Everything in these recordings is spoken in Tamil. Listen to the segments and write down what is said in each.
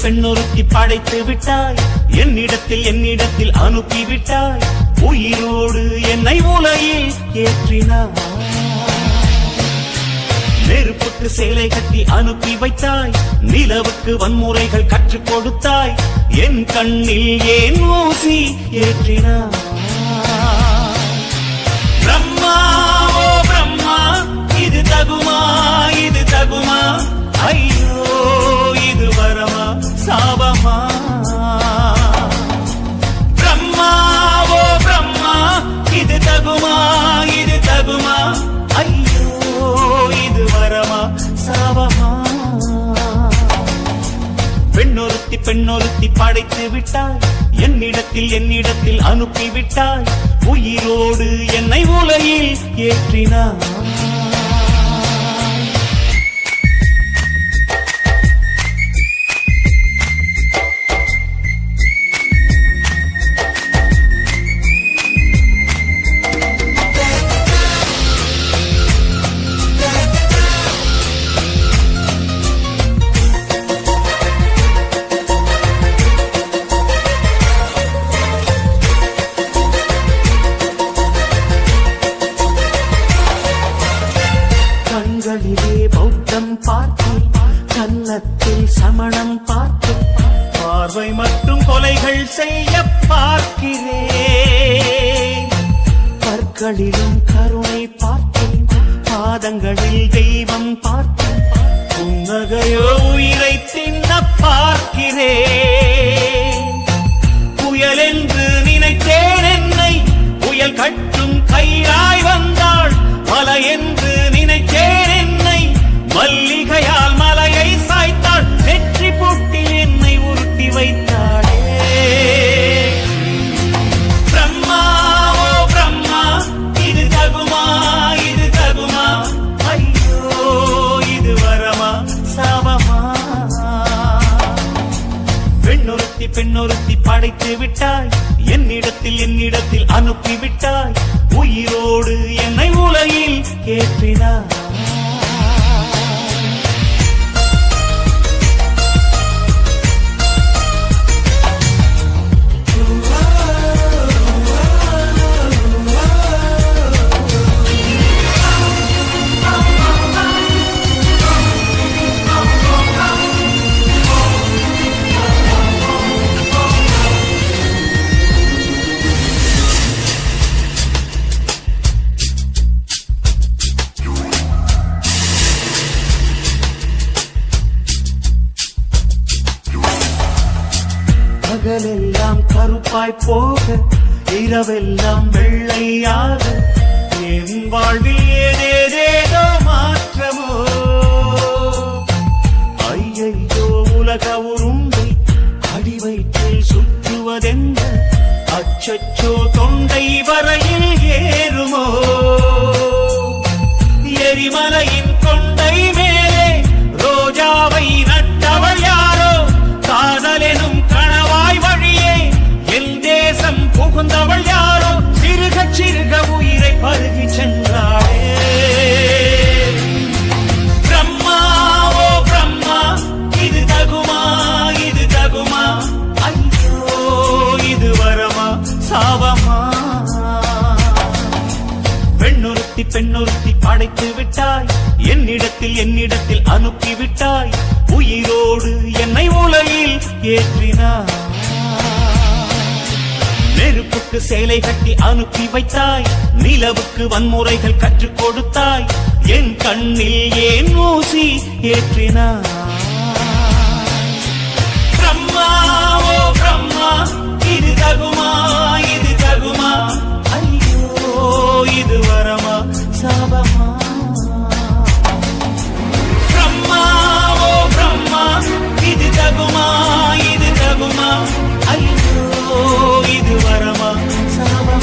பெண்ணொருத்தி படைத்து விட்டாய், என்னிடத்தில் அனுப்பிவிட்டாய், உயிரோடு என்னை உலகில் ஏற்றினாய். நெருப்புக்கு சேலை கட்டி அனுப்பி வைத்தாய், நிலவுக்கு வன்முறைகள் கற்றுக் கொடுத்தாய், என் கண்ணில் ஏன் ஊசி ஏற்றினாய். பிரம்மா ஓ பிரம்மா, இது தகுமா இது தகுமா, ஐயோ இது வரமா சாபமா. பிரம்மா ஓ பிரம்மா, இது தகுமா இது தகுமா, ஐயோ இது வரமா சாபமா. பெண்ணொருத்தி படைத்து விட்டாய், என்னிடத்தில் அனுப்பிவிட்டாய், உயிரோடு என்னை உலகில் ஏற்றினாய். கண்களிலே பௌத்தம் பார்த்தேன், கன்னத்தில் சமணம் பார்த்தேன், பார்வை மற்றும் கொலைகள் செய்ய பார்க்கிறேன். பற்களிலும் கருணை பார்த்தேன், பாதங்களில் தெய்வம் பார்த்தேன், புன்னகையோ உயிரை தின்ன பார்க்கிறேன். புயல் என்று நினைத்தேன் என்னை, புயல் கட்டும் கையாய் வந்தாள், மலை என்று நினைத்தேன் என்னை, மல்லிகையால் மலையை சாய்த்தாள், வெற்றி போட்டில் என்னை உருட்டி வைத்தாளே. பிரம்மா ஓ பிரம்மா, இது தகுமா இது தகுமா, ஐயோ இது வரமா சாபமா. பெண்ணொருத்தி படைத்து விட்டாய், என்னிடத்தில் அனுப்பிவிட்டாய், உயிரோடு என்னை உலகில் ஏற்றினாய். பகலெல்லாம் கருப்பாய் போக, இரவெல்லாம் வெள்ளையாக, என் வாழ்வில் ஏதேதேதோ மாற்றமோ. ஐயையோ உலக உருண்டை அடிவயிற்றில் சுற்றுவதென்ன, அச்சச்சோ தொண்டை வரையில் ஏறுமோ. எரிமலையின் கொண்டை மேலே ரோஜாவை நட்டவள் யாரோ, காதலெனும் கணவாய் வழியே என் தேசம் புகுந்தவள் யாரோ, சிறுக சிறுக உயிரை பருகி சென்றாளே. பிரம்மா ஓ பிரம்மா, இது தகுமா இது தகுமா, ஐயோ இது வரமா சாபமா. பெண்ணொருத்தி படைத்து விட்டாய், என்னிடத்தில் அனுப்பிவிட்டாய், உயிரோடு என்னை உலகில் ஏற்றினாய். நெருப்புக்கு சேலை கட்டி அனுப்பி வைத்தாய், நிலவுக்கு வன்முறைகள் கற்றுக் கொடுத்தாய், என் கண்ணில் ஏன் ஊசி ஏற்றினாய். பிரம்மா ஓ பிரம்மா, இது தகுமா இது தகுமா, ஐயோ இது வரமா சாபமா. பிரம்மா ஓ பிரம்மா, இது தகுமா இது தகுமா, ஐயோ இது வரமா சாபமா.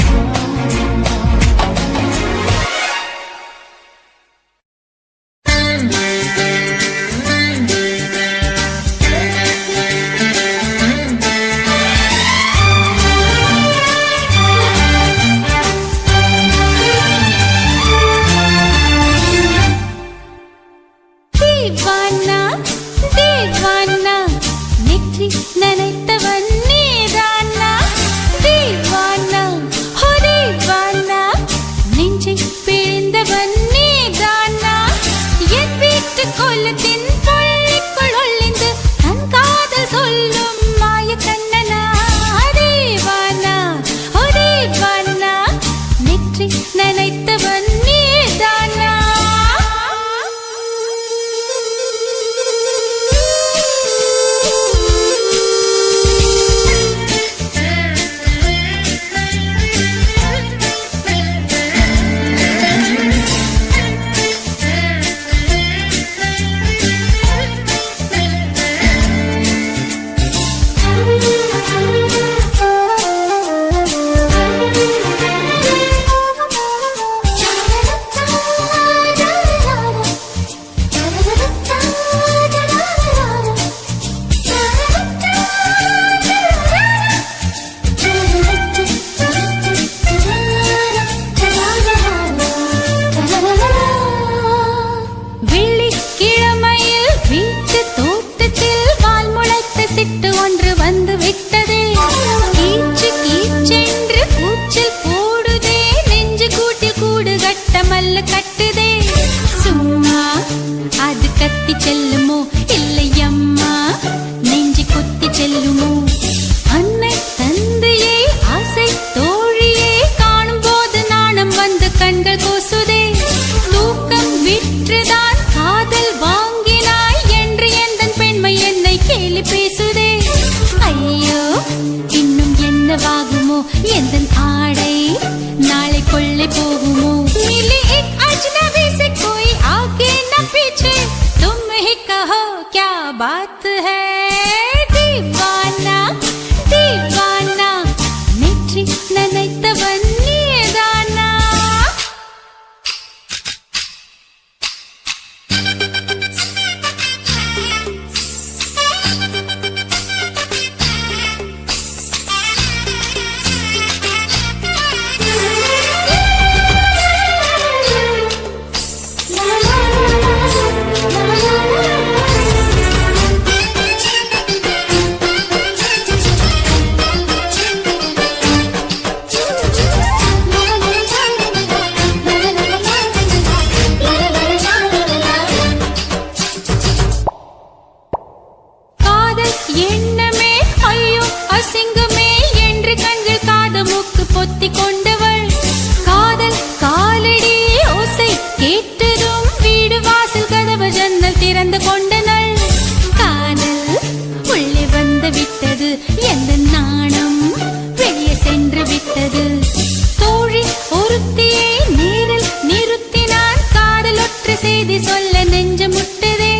செய்தி சொல்ல நெஞ்சு முட்டுதே.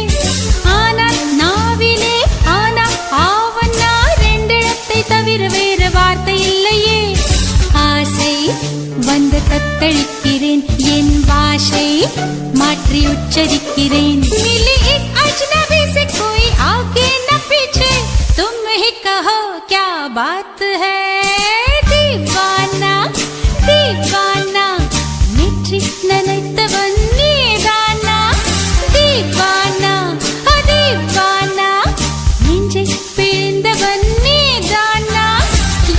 ஆனால் நாவிலே ஆனா ஆவன்னா ரெண்டிடத்தை தவிர வேறு வார்த்தை இல்லையே. ஆசை வந்து தத்தளிக்கிறேன், என் பாஷை மாற்றி உச்சரிக்கிறேன். मिली एक अजनबी से कोई आगे न पीछे, तुम ही कहो क्या बात है. दीवाना दीवाना नेற்றி நினைத்தவன் நீதானா. தீவானா தீவானா நெஞ்சை பிழிந்தவன் நீதானா.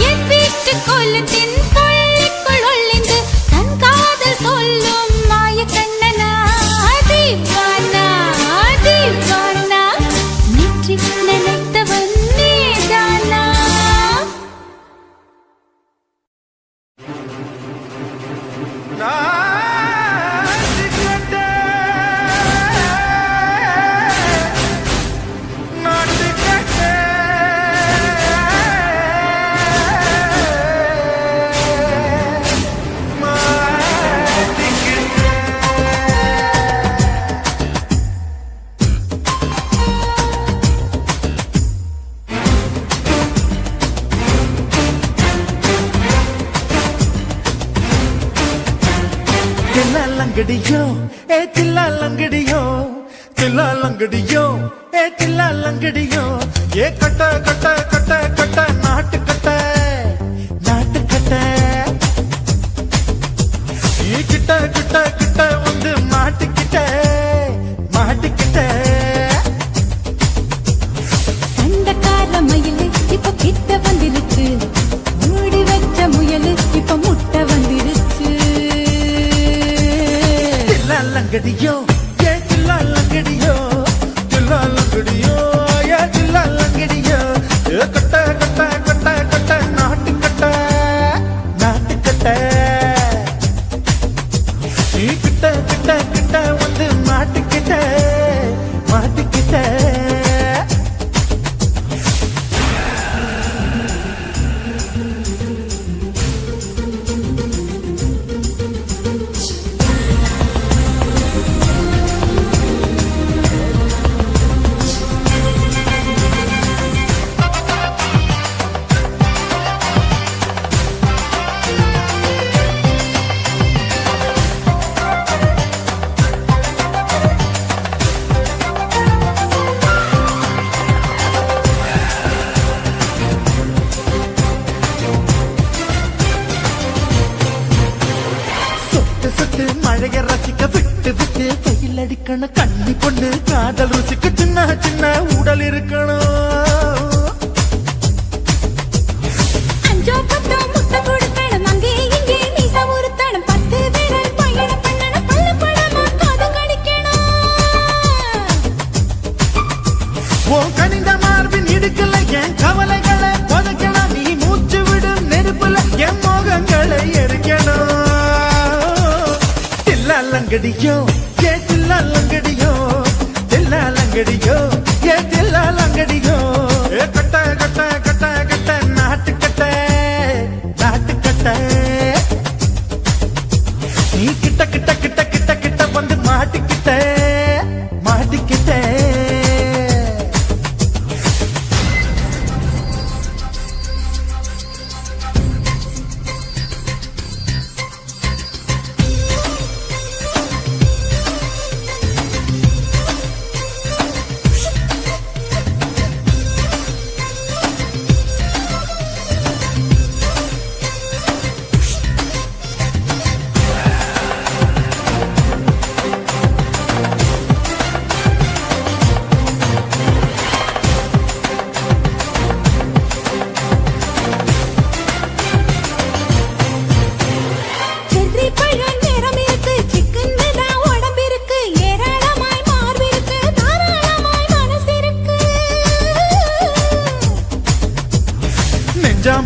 என் வீட்டு கொல்லத்தின் கொள்ளைக்குள் ஒளிந்து தன் காதல் சொல்லும் மாய கண்ணனா. தீவானா தீவானா நேற்றி நினைத்தவன் நீதானா. லங்கடியோ ஏ தில்லா லங்கடியோ, தில்லா லங்கடியோ ஏ தில்லா லங்கடியோ. ஏ கட்ட கட்ட கட்ட கட்ட நாட்டு கட்ட நாட்டு கட்ட. நீ கிட்ட கிட்ட கிட்ட வந்து மாட்டிக்கிட்ட மாட்டிக்கிட்ட. சண்டக்கார மயிலு இப்ப கிட்ட வந்துருச்சு, மூடி வச்ச முயலு இப்ப முட்டை வந்துருச்சு. லங்கடியோ ஏ தில்லா லங்கடியோ, தில்லா லங்கடியோ ஏ தில்லா லங்கடியோ. ஏ கட்ட கட்ட கட்ட கட்ட நாட்டு கட்ட நாட்டு கட்ட. நீ கிட்ட கிட்ட கிட்ட வந்து மாட்டிக்கிட்ட மாட்டிக்கிட்ட. மழைய ரசிக்க விட்டு விட்டு வெயில் அடிக்கணும். கண்ணி பொண்ணு காதல் ருசிக்க சின்ன சின்ன உடல் இருக்கணும். அஞ்சோ பத்தோ முட்டை கொடுக்கணும், அங்கே இங்கே மீசா உறுத்தணும். 10 பேரல் பயணம் பண்ணணும், பல்ல பழமா காது கடிக்கணும். உன் கனிந்த மார்பின் இடுக்கல என் கவலைகளை புதைக்கணும். நீ மூச்சு விடும் நெருப்புல என் மோகங்களை எரிக்கணும். லங்கடியோ ஏ தில்லா லங்கடியோ, தில்லா லங்கடியோ ஏ தில்லா லங்கடியோ. ஏ கட்ட கட்ட கட்ட கட்ட நாட்டு கட்ட நாட்டு கட்ட. நீ கிட்ட கிட்ட கிட்ட கிட்ட கிட்ட வந்து மாட்டிக்கிட்ட மாட்டிக்கிட்ட.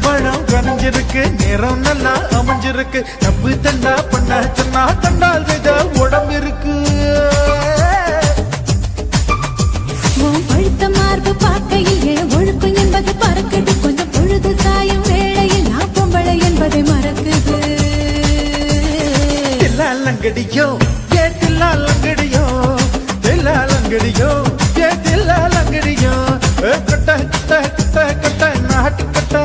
பழம் கனிஞ்சிருக்கு, நேரம் நல்லா அமைஞ்சிருக்கு. தப்பு தண்டா பண்ண சொன்னா கண்டால் வித உடம்பு இருக்கு. பழுத்த மார்பு பார்க்கையில் ஒழுக்கம் என்பது பறக்குது. கொஞ்சம் பொழுது சாயும் வேளையில் நான் பொம்பளை என்பதை மறக்குது. தில்லா லங்கடியோ ஏ தில்லா லங்கடியோ, லங்கடியோ ஏ தில்லா லங்கடியோ கட்ட கட்ட கட்ட கட்ட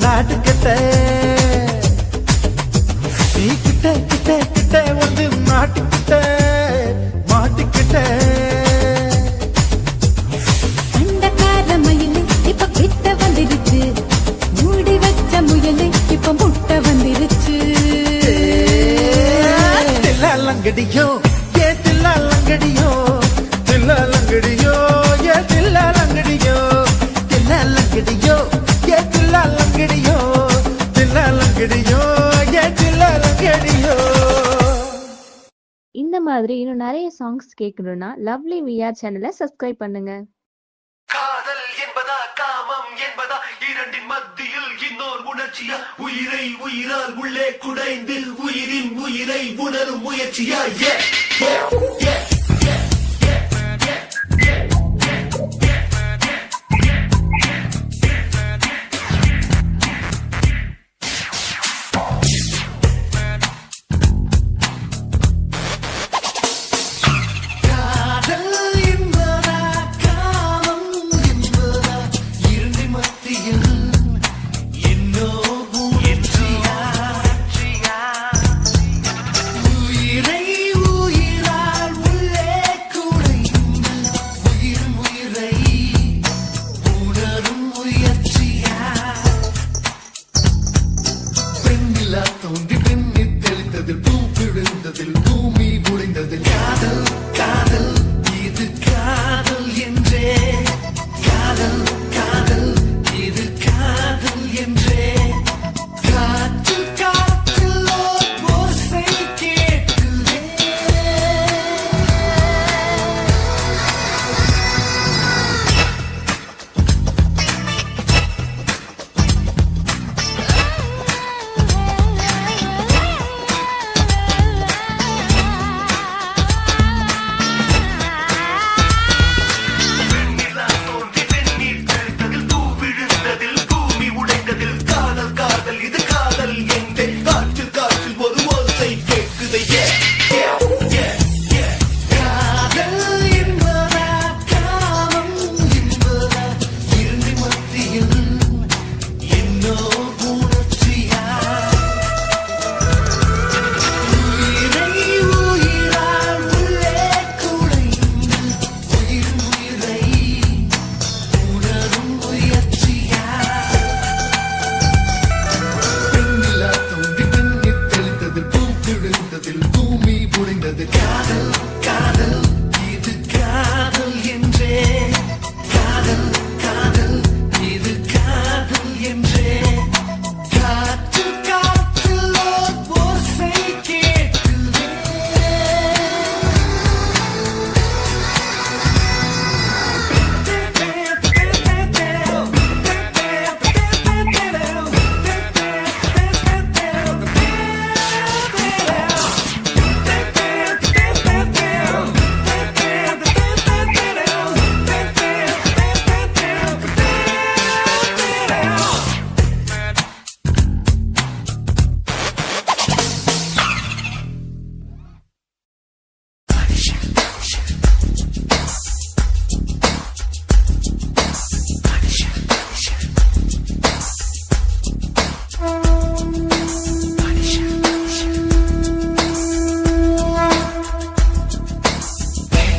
நாட்டு கட்ட நீ கிட்ட கிட்ட கிட்ட வந்து மாட்டிக்கிட்ட சண்டக்கார மயிலு இப்ப கிட்ட வந்துருச்சு, மூடி வச்ச முயலு இப்ப முட்டை வந்துருச்சு. தில்லா லங்கடியோ ஏ தில்லா லங்கடியோ தில்லா லங்கடியோ ஏ தில்லா லங்கடியோ தில்லா லங்கடியோ ஏ தில்லா லங்கடியோ தில்லா லங்கடியோ ஏ தில்லா லங்கடியோ. இந்த மாதிரி இன்னும் நிறைய சாங்ஸ் கேட்கணும்னா லவ்லி விஆர் சேனலை சப்ஸ்கிரைப் பண்ணுங்க. காதல் என்பதா காமம் என்பதா இரண்டின் மத்தியில் இன்னொரு உணர்ச்சியா உயிரை உயிரால் உள்ளே குடைந்து உயிரின் உயிரை உணரும் முயற்சியா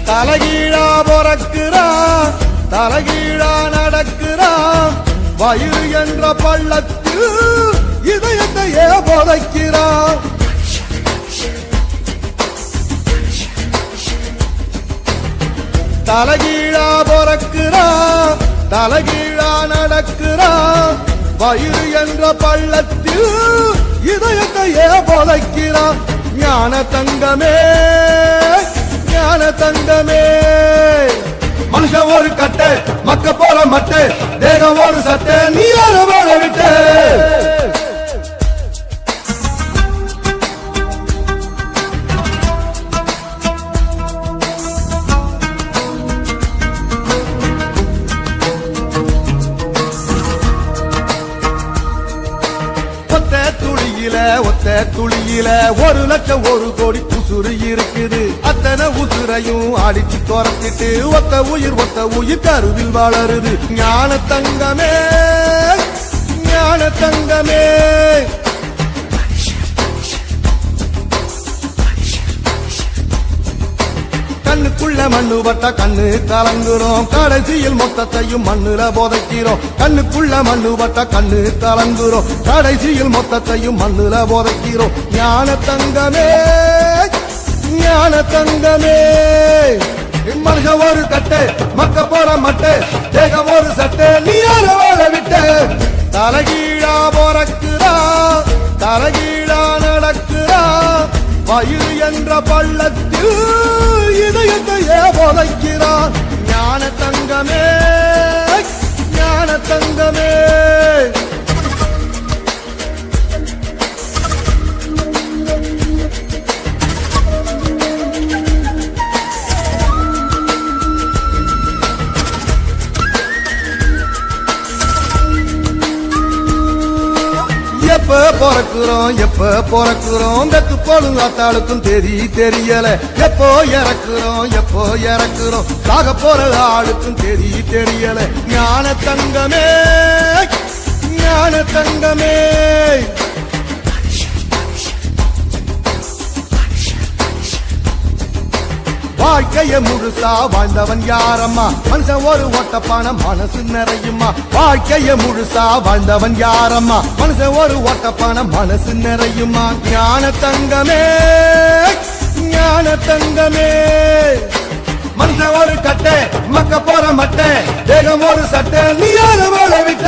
தலைகீழா பொறக்குறான் தலைகீழா நடக்குறான் வயிறு என்ற பள்ளத்தில் இதயத்தையே புதைக்கிறான். தலைகீழா பொறக்குறான் தலைகீழா நடக்குறான் வயிறு என்ற பள்ளத்தில் இதயத்தையே புதைக்கிறான். ஞான தங்கமே ஞான தங்கமே மனுஷன் ஒரு கட்டு மக்க போல மட்டு தேகம் ஒரு சட்டை நீ வாழ விட்டு. ஒத்த துளியில ஒத்த துளியில 1,00,000 1 கோடி உசுறு இருக்குது. அத்தனை உசுரையும் அடிச்சு துரத்திட்டு ஒத்த உயிர் கருவில் வளருது. ஞான தங்கமே ஞான தங்கமே கண்ணுக்குள்ள மண்ணு பட்ட கண்ணு கலங்குறோம், கடைசியில் மொத்தத்தையும் மண்ணுல போதைக்கிறோம். கண்ணுக்குள்ள மண்ணு பட்ட கண்ணு கலங்குறோம், கடைசியில் மொத்தத்தையும் மண்ணுல போதைக்கிறோம். ஞான தங்கமே ஞான தங்கமே மனுஷ ஒரு கட்டு மக்க போற மட்டு தேகம் ஒரு சட்டு நீ யார வாழ விட்டு தலகீழா போறக்குறா தலகீழா நடக்குறா வயிறு என்ற பள்ளத்தில் இதயத்தையே போதைக்கிறான். ஞான தங்கமே ஞான தங்கமே எப்ப பிறக்குறோம் வெத்து போலும் ஆத்தாளுக்கும் தெரியல. எப்போ இறக்குறோம் சாக போற ஆளுக்கும் தெரியல. ஞான தங்கமே ஞான தங்கமே வாழ்க்கைய முழுசா வாழ்ந்தவன் யாரம்மா மனுஷன் ஒரு ஓட்டப்பான மனசு நிறையுமா. வாழ்க்கைய முழுசா வாழ்ந்தவன் யாரம்மா மனுஷன் ஒரு ஓட்டப்பான மனசு நிறையுமா. ஞான தங்கமே ஞான தங்கமே மனுஷன் ஒரு கட்டை மக்க போற மட்டை தேகம் ஒரு சட்டை நீ யார வாழ விட்ட